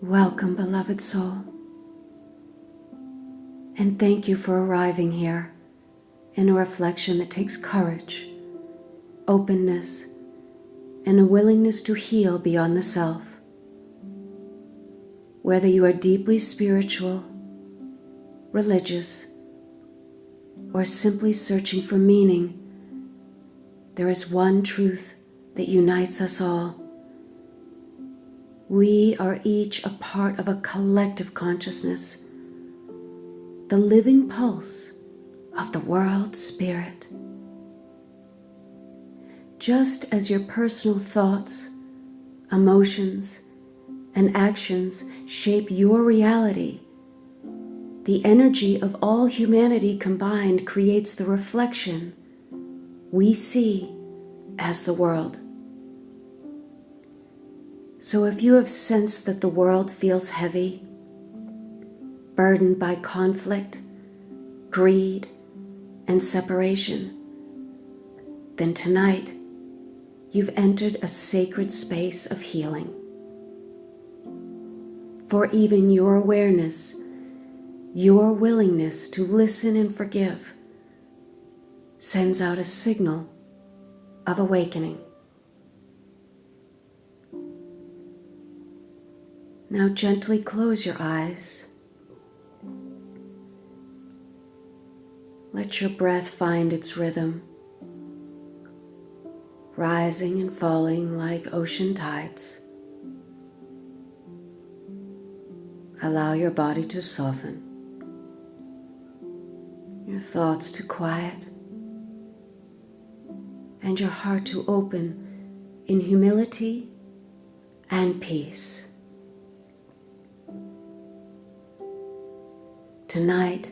Welcome, beloved soul, and thank you for arriving here in a reflection that takes courage, openness, and a willingness to heal beyond the self. Whether you are deeply spiritual, religious, or simply searching for meaning, there is one truth that unites us all. We are each a part of a collective consciousness, the living pulse of the world spirit. Just as your personal thoughts, emotions, and actions shape your reality, the energy of all humanity combined creates the reflection we see as the world. So if you have sensed that the world feels heavy, burdened by conflict, greed, and separation, then tonight you've entered a sacred space of healing. For even your awareness, your willingness to listen and forgive, sends out a signal of awakening. Now gently close your eyes. Let your breath find its rhythm, rising and falling like ocean tides. Allow your body to soften, your thoughts to quiet, and your heart to open in humility and peace. Tonight,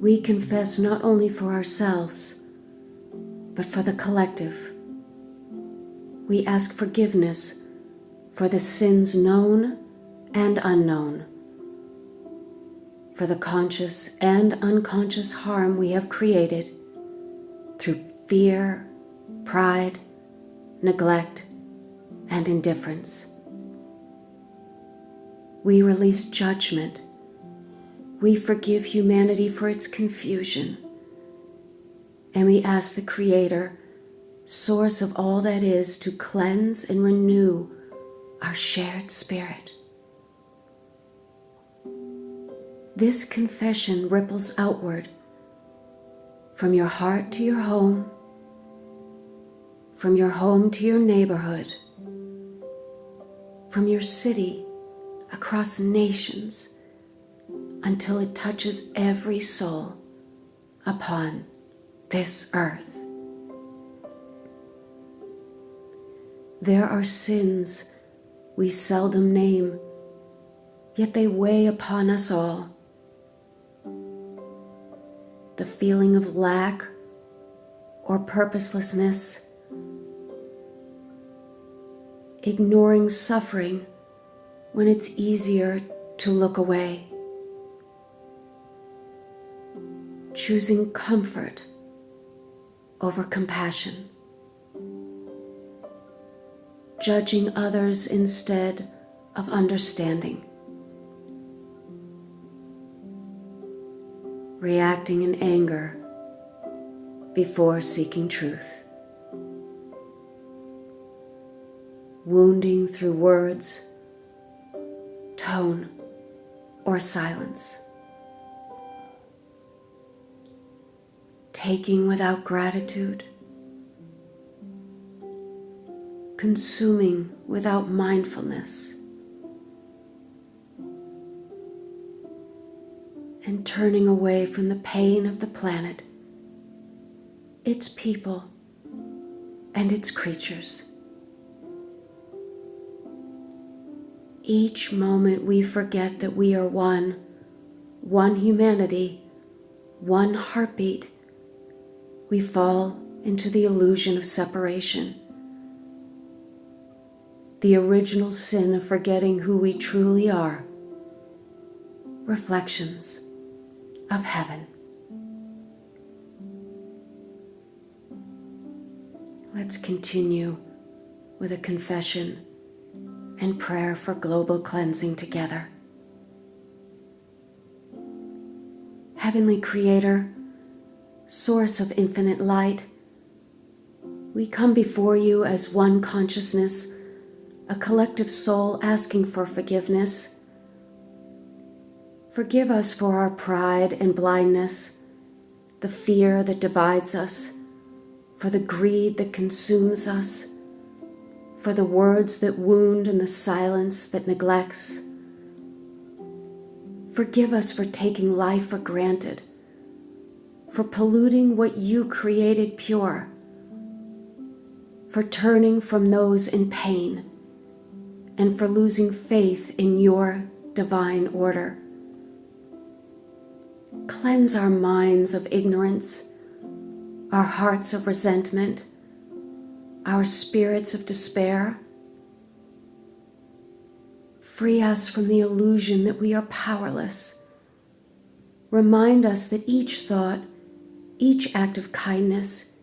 we confess not only for ourselves, but for the collective. We ask forgiveness for the sins known and unknown, for the conscious and unconscious harm we have created through fear, pride, neglect, and indifference. We release judgment. We forgive humanity for its confusion, and we ask the Creator, source of all that is, to cleanse and renew our shared spirit. This confession ripples outward from your heart to your home, from your home to your neighborhood, from your city across nations, until it touches every soul upon this earth. There are sins we seldom name, yet they weigh upon us all. The feeling of lack or purposelessness, ignoring suffering when it's easier to look away, choosing comfort over compassion, judging others instead of understanding, reacting in anger before seeking truth, wounding through words, tone, or silence, taking without gratitude, consuming without mindfulness, and turning away from the pain of the planet, its people, and its creatures. Each moment we forget that we are one humanity, one heartbeat, we fall into the illusion of separation, the original sin of forgetting who we truly are, reflections of heaven. Let's continue with a confession and prayer for global cleansing together. Heavenly Creator, Source of infinite light, we come before you as one consciousness, a collective soul asking for forgiveness. Forgive us for our pride and blindness, the fear that divides us, for the greed that consumes us, for the words that wound and the silence that neglects. Forgive us for taking life for granted, for polluting what you created pure, for turning from those in pain, and for losing faith in your divine order. Cleanse our minds of ignorance, our hearts of resentment, our spirits of despair. Free us from the illusion that we are powerless. Remind us that each thought, each act of kindness,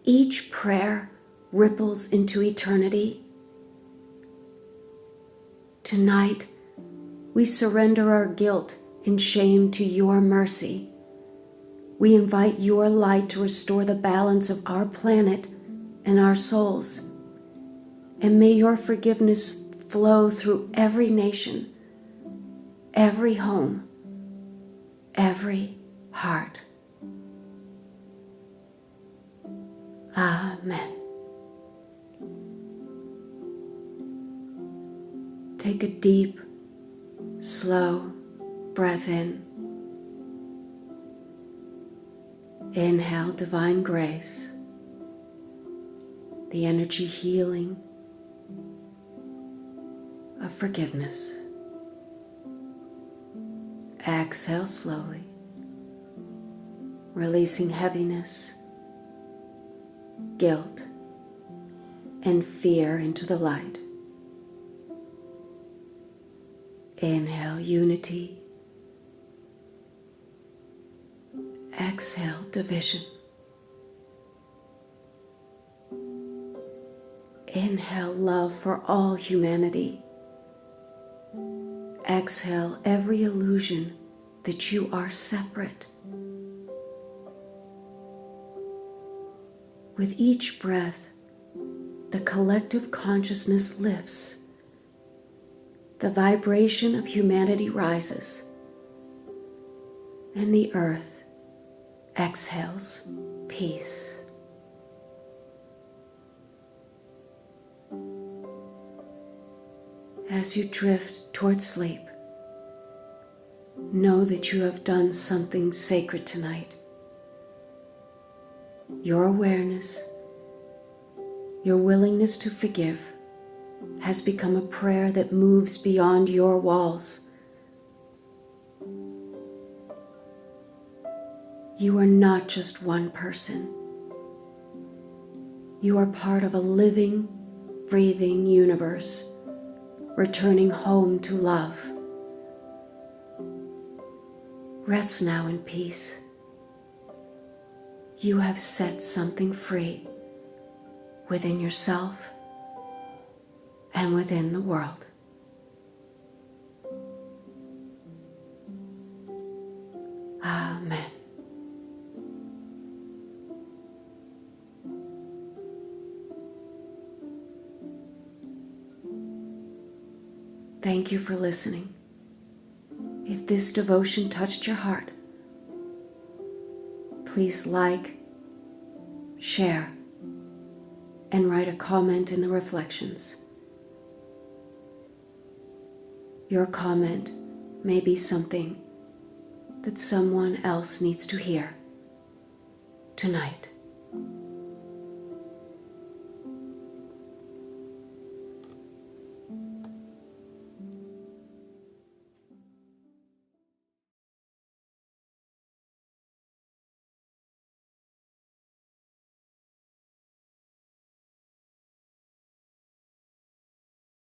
each prayer ripples into eternity. Tonight, we surrender our guilt and shame to your mercy. We invite your light to restore the balance of our planet and our souls. And may your forgiveness flow through every nation, every home, every heart. Amen. Take a deep, slow breath in. Inhale divine grace, the energy healing of forgiveness. Exhale slowly, releasing heaviness, guilt, and fear into the light. Inhale unity. Exhale division. Inhale love for all humanity. Exhale every illusion that you are separate. With each breath, the collective consciousness lifts. The vibration of humanity rises, and the earth exhales peace. As you drift towards sleep, know that you have done something sacred tonight. Your awareness, your willingness to forgive, has become a prayer that moves beyond your walls. You are not just one person. You are part of a living, breathing universe, returning home to love. Rest now in peace. You have set something free within yourself and within the world. Amen. Thank you for listening. If this devotion touched your heart, please like, share, and write a comment in the reflections. Your comment may be something that someone else needs to hear tonight.